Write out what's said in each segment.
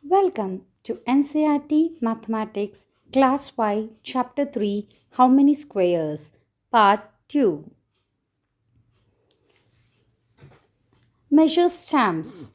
Welcome to NCERT Mathematics Class 5 Chapter 3 How Many Squares Part 2. Measure stamps.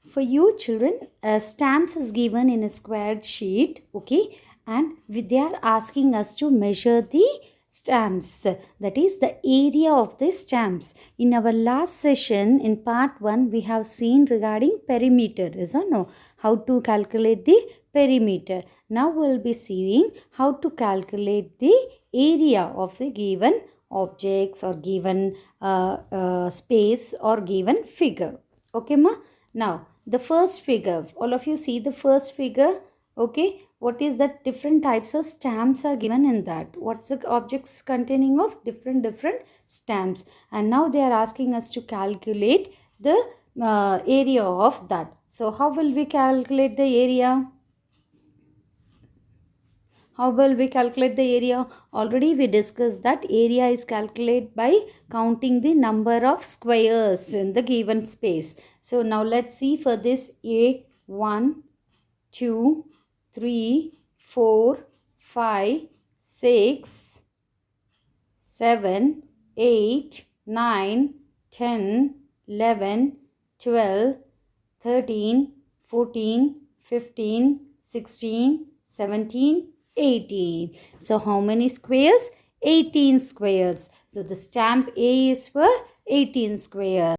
For you children, stamps is given in a squared sheet, okay, and they are asking us to measure the stamps, that is the area of the stamps. In our last session in part 1 we have seen regarding perimeter, is or no, how to calculate the perimeter. Now we will be seeing how to calculate the area of the given objects or given space or given figure. Okay ma? Now the first figure, all of you see the first figure. Okay, what is that? Different types of stamps are given in that. What's the objects containing of different stamps, and now they are asking us to calculate the area of that. So how will we calculate the area? How will we calculate the area? Already we discussed that area is calculated by counting the number of squares in the given space. So now let's see for this A 1, 2, 3, 4, 5, 6, 7, 8, 9, 10, 11, 12, 13, 14, 15, 16, 17, 18. So how many squares? 18 squares. So the stamp A is for 18 squares.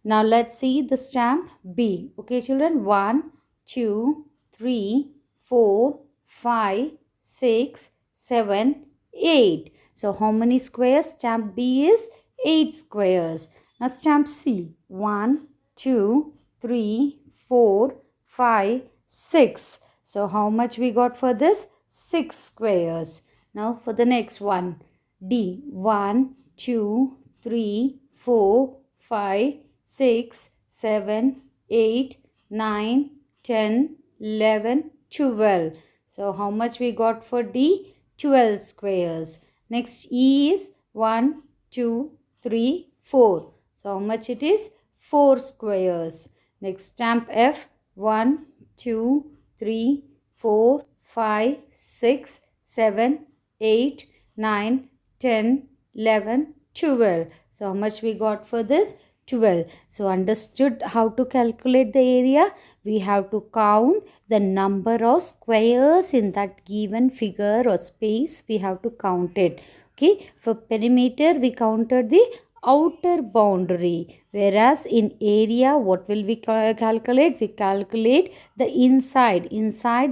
Now let's see the stamp B. Okay children, 1, 2, 3, 4, 5, 6, 7, 8. So how many squares? Stamp B is 8 squares. Now stamp C, 1, 2, 3, 4, 5, 6. So how much we got for this? 6 squares. Now for the next one, D, 1, 2, 3, 4, 5, 6, 7, 8, 9, 10, 11, 12. So how much we got for D? 12 squares. Next E is 1, 2, 3, 4. So how much it is? 4 squares. Next stamp F, 1, 2, 3, 4, 5, 6, 7, 8, 9, 10, 11, 12. So how much we got for this? 12. So understood how to calculate the area? We have to count the number of squares in that given figure or space. We have to count it. Okay. For perimeter, we counted the outer boundary, whereas in area what will we calculate? We calculate the inside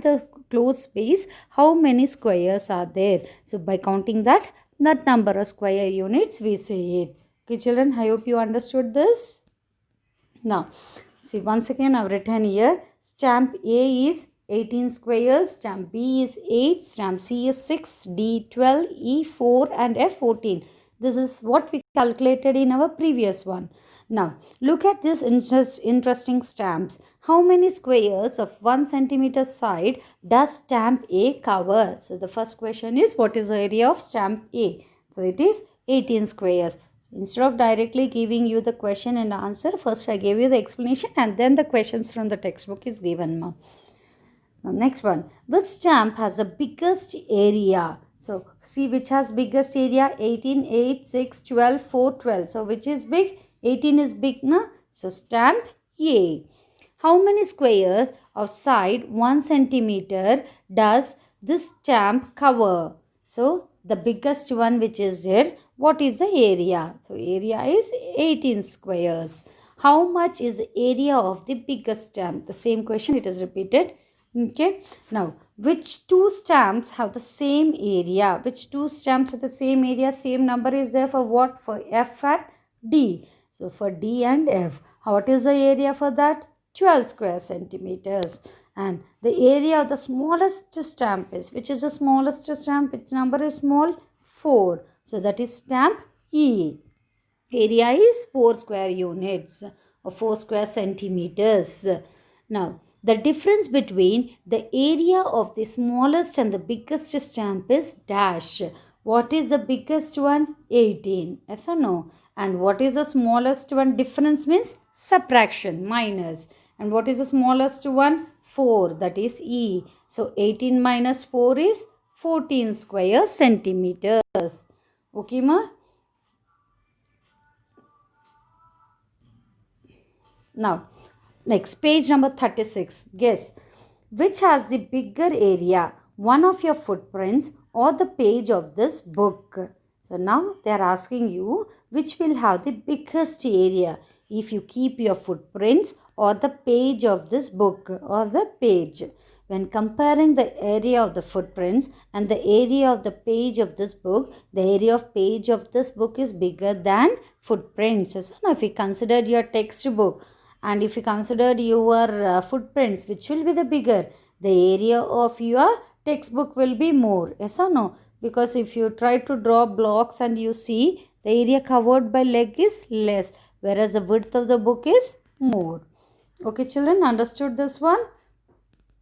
the closed space, how many squares are there. So by counting that number of square units we say it. Okay children, I hope you understood this. Now see, once again I have written here, stamp A is 18 squares, stamp B is 8, stamp C is 6, D 12, E 4 and F 14. This is what we calculated in our previous one. Now look at this interesting stamps. How many squares of 1 centimeter side does stamp A cover? So the first question is, what is the area of stamp A? So it is 18 squares. So instead of directly giving you the question and answer, first I gave you the explanation and then the questions from the textbook is given now. Now next one, which stamp has the biggest area? So see which has biggest area? 18, 8, 6, 12, 4, 12. So which is big? 18 is big, na? So stamp A. How many squares of side 1 centimeter does this stamp cover? So the biggest one which is there, what is the area? So area is 18 squares. How much is the area of the biggest stamp? The same question, it is repeated. Okay. Now, which two stamps have the same area? Which two stamps have the same area? Same number is there for what? For F and D. So, for D and F. What is the area for that? 12 square centimeters. And the area of the smallest stamp is, which is the smallest stamp? Which number is small? 4. So, that is stamp E. Area is 4 square units or 4 square centimeters. Now, the difference between the area of the smallest and the biggest stamp is dash. What is the biggest one? 18. Yes or no? And what is the smallest one? Difference means subtraction, minus. And what is the smallest one? 4, that is E. So 18 minus 4 is 14 square centimeters. Okay, ma? Now, next page number 36. Guess which has the bigger area, one of your footprints or the page of this book. So now they are asking you which will have the biggest area, if you keep your footprints or the page of this book or the page. When comparing the area of the footprints and the area of the page of this book, the area of page of this book is bigger than footprints. So now if we considered your textbook and if you considered your footprints, which will be the bigger? The area of your textbook will be more. Yes or no? Because if you try to draw blocks and you see, the area covered by leg is less, whereas the width of the book is more. Okay, children, understood this one?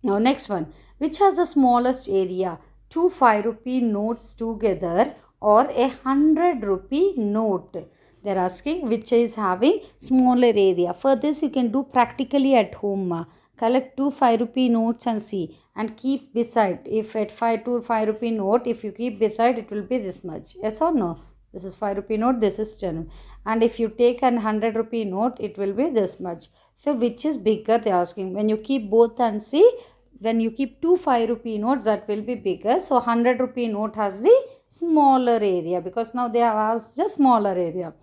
Now, next one. Which has the smallest area? Two 5 rupee notes together or a 100 rupee note? They're asking which is having smaller area. For this, you can do practically at home. Collect two 5 rupee notes and see, and keep beside. If at 5 note, if you keep beside, it will be this much. Yes or no? This is 5 rupee note, this is 10. And if you take an 100 rupee note, it will be this much. So which is bigger, they are asking. When you keep both and see, when you keep two 5 rupee notes, that will be bigger. So 100 rupee note has the smaller area, because now they have asked the smaller area.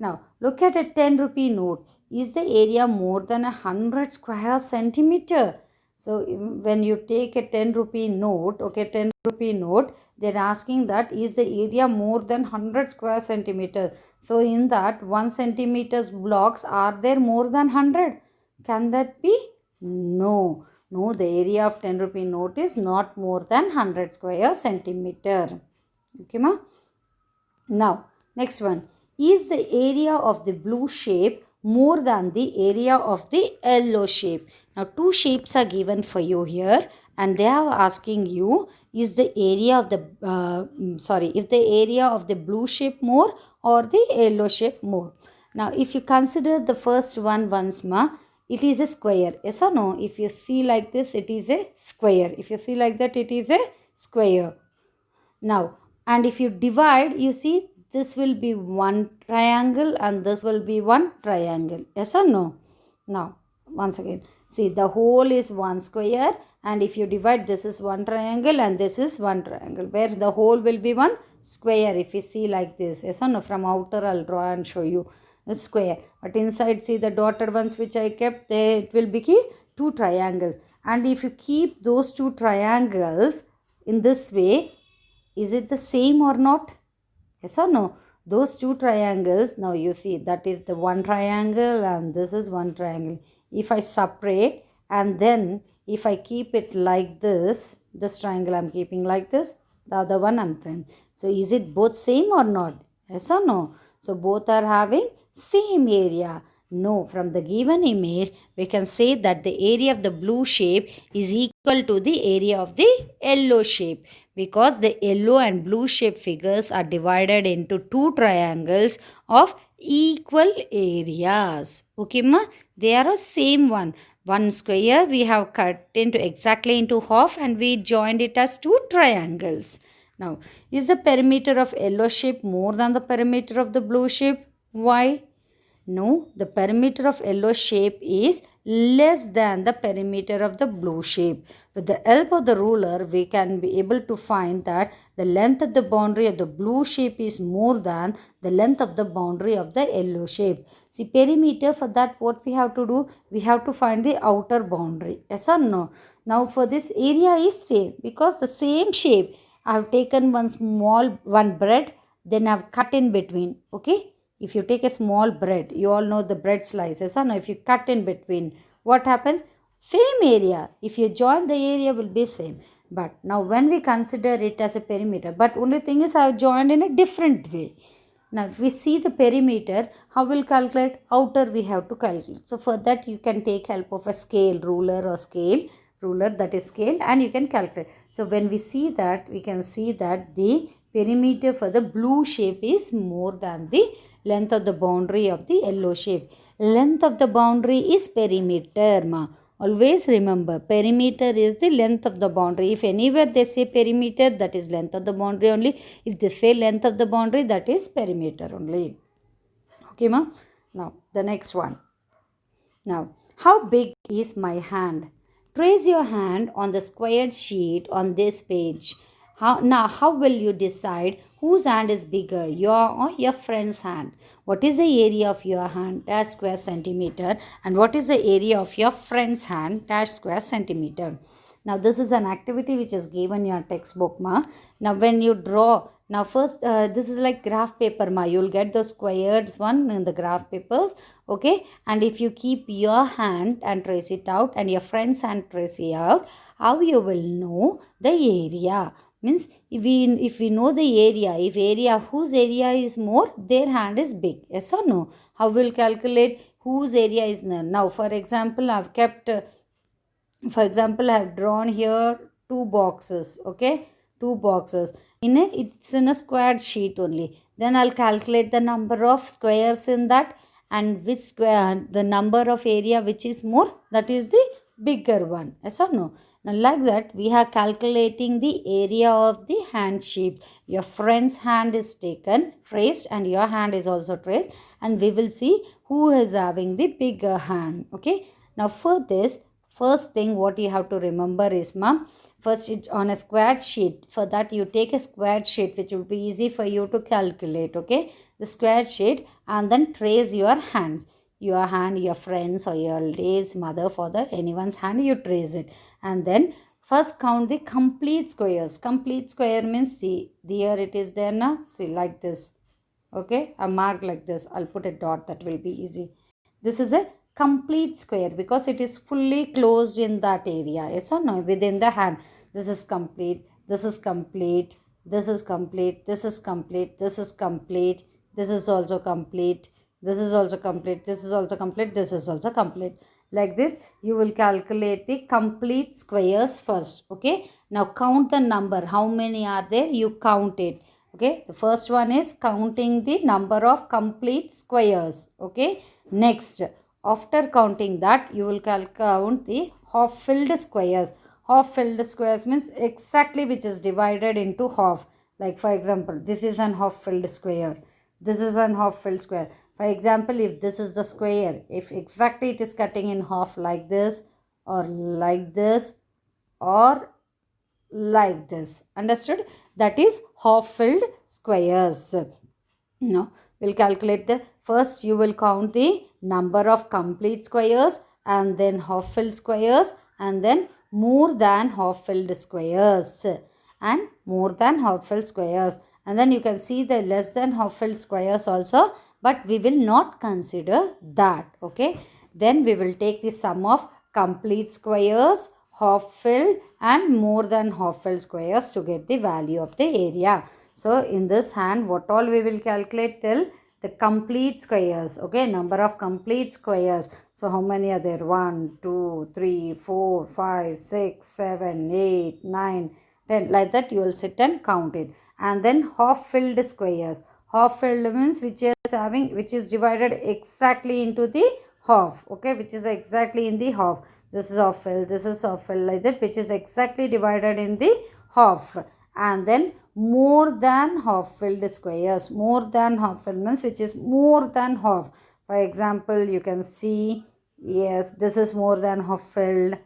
Now look at a 10 rupee note. Is the area more than 100 square centimeter? So when you take a 10 rupee note, okay, 10 rupee note, they're asking that is the area more than 100 square centimeter. So in that 1 centimeters blocks, are there more than 100? Can that be? No. No, the area of 10 rupee note is not more than 100 square centimeter. Okay, ma? Now, next one. Is the area of the blue shape more than the area of the yellow shape? Now, two shapes are given for you here, and they are asking you, is the area of the, if the area of the blue shape more or the yellow shape more? Now, if you consider the first one once more, it is a square. Yes or no? If you see like this, it is a square. If you see like that, it is a square. Now, and if you divide, you see this will be one triangle and this will be one triangle. Yes or no? Now, once again, see the whole is one square, and if you divide, this is one triangle and this is one triangle, where the whole will be one square. If you see like this, yes or no? From outer, I'll draw and show you a square, but inside, see the dotted ones which I kept, there it will be two triangles. And if you keep those two triangles in this way, is it the same or not? Yes or no? Those two triangles, now you see that is the one triangle and this is one triangle. If I separate and then if I keep it like this triangle I'm keeping like this, the other one I'm saying. So is it both same or not? Yes or no? So both are having same area. No, from the given image, we can say that the area of the blue shape is equal to the area of the yellow shape, because the yellow and blue shape figures are divided into two triangles of equal areas. Okay, ma? They are a same one. One square we have cut into exactly into half and we joined it as two triangles. Now, is the perimeter of yellow shape more than the perimeter of the blue shape? Why? No, the perimeter of yellow shape is less than the perimeter of the blue shape. With the help of the ruler, we can be able to find that the length of the boundary of the blue shape is more than the length of the boundary of the yellow shape. See, perimeter, for that what we have to do? We have to find the outer boundary. Yes or no? Now for this area is same, because the same shape. I have taken one bread, then I have cut in between. Okay. If you take a small bread, you all know the bread slices, and if you cut in between, what happens? Same area. If you join, the area will be same. But now when we consider it as a perimeter, but only thing is I have joined in a different way. Now if we see the perimeter, how will calculate? Outer we have to calculate. So for that you can take help of a scale, ruler, that is scale, and you can calculate. So when we see that, we can see that the perimeter for the blue shape is more than the length of the boundary of the yellow shape. Length of the boundary is perimeter, ma. Always remember, perimeter is the length of the boundary. If anywhere they say perimeter, that is length of the boundary only. If they say length of the boundary, that is perimeter only. Okay, ma? Now, the next one. Now, how big is my hand? Trace your hand on the squared sheet on this page. How will you decide whose hand is bigger, your or your friend's hand? What is the area of your hand? Dash square centimeter. And what is the area of your friend's hand? Dash square centimeter. Now, this is an activity which is given in your textbook, ma. Now, when you draw, now first, this is like graph paper, ma. You'll get the squares one in the graph papers, okay? And if you keep your hand and trace it out and your friend's hand trace it out, how you will know the area? Means if we know the area, if area whose area is more, their hand is big. Yes or no? How will calculate whose area is none? Now, for example, I've kept. For example, I have drawn here two boxes, okay, two boxes it's in a squared sheet only. Then I'll calculate the number of squares in that, and which square, the number of area which is more, that is the bigger one. Yes or no? Now, like that, we are calculating the area of the hand shape. Your friend's hand is taken, traced, and your hand is also traced, and we will see who is having the bigger hand. Okay. Now, for this, first thing what you have to remember is, ma'am, first it's on a squared sheet. For that, you take a squared sheet which will be easy for you to calculate. Okay, the squared sheet, and then trace your hands. Your hand, your friends, or your lady's mother, father, anyone's hand, you trace it. And then first count the complete squares. Complete square means, see, here it is there now. See, like this. Okay, a mark like this. I'll put a dot, that will be easy. This is a complete square because it is fully closed in that area. Yes or no? Within the hand. This is complete. This is complete. This is complete. This is complete. This is complete. This is also complete. This is also complete. This is also complete. This is also complete. Like this, you will calculate the complete squares first. Okay. Now count the number. How many are there? You count it. Okay. The first one is counting the number of complete squares. Okay. Next, after counting that, you will count the half filled squares. Half filled squares means exactly which is divided into half. Like, for example, this is an half filled square. This is an half filled square. For example, if this is the square, if exactly it is cutting in half like this, or like this, or like this. Understood? That is half filled squares. Now, we'll calculate the first, you will count the number of complete squares, and then half filled squares, and then more than half filled squares, and more than half filled squares. And then you can see the less than half filled squares also, but we will not consider that. Okay. Then we will take the sum of complete squares, half filled, and more than half filled squares to get the value of the area. So, in this hand, what all we will calculate till the complete squares. Okay, number of complete squares. So, how many are there? 1, 2, 3, 4, 5, 6, 7, 8, 9, 10. Like that, you will sit and count it. And then half filled squares. Half filled means which is divided exactly into the half. Okay, which is exactly in the half. This is half filled, this is half filled, like that, which is exactly divided in the half. And then more than half filled squares. More than half filled means which is more than half. For example, you can see, yes, this is more than half filled.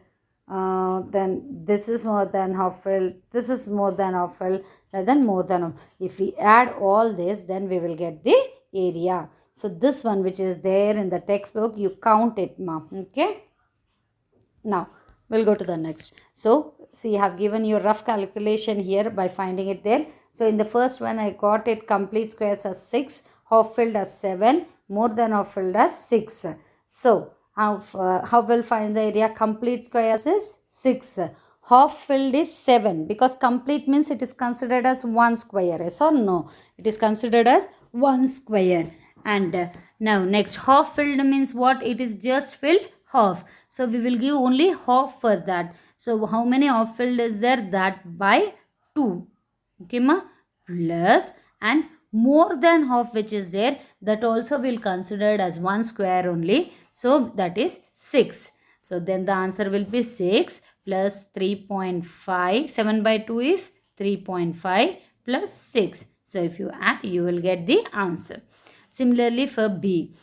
Then this is more than half filled. This is more than half filled. And then more than half. If we add all this, then we will get the area. So this one which is there in the textbook, you count it, ma. Okay. Now, we'll go to the next. So, see, I have given you rough calculation here by finding it there. So, in the first one, I got it complete squares as 6, half filled as 7, more than half filled as 6. So, how will find the area? Complete squares is 6. Half filled is 7 because complete means it is considered as 1 square. Yes or no? It is considered as 1 square. And now next, half filled means what? It is just filled half. So we will give only half for that. So how many half filled is there? That by 2. Okay, ma? Plus, and more than half which is there, that also will considered as 1 square only. So that is 6. So then the answer will be 6 plus 3.5. 7 by 2 is 3.5 plus 6. So if you add, you will get the answer. Similarly for B.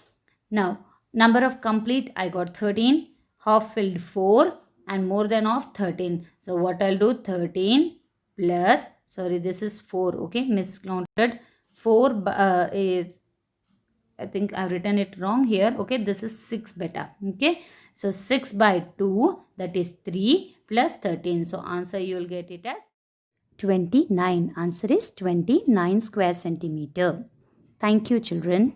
Now, number of complete, I got 13. Half filled 4 and more than of 13. So what I'll do, 13 plus, sorry, this is 4, okay, miscounted. 4 is, I think I've written it wrong here. Okay, this is 6 beta. Okay, so 6 by 2, that is 3 plus 13. So answer you will get it as 29. Answer is 29 square centimeter. Thank you, children.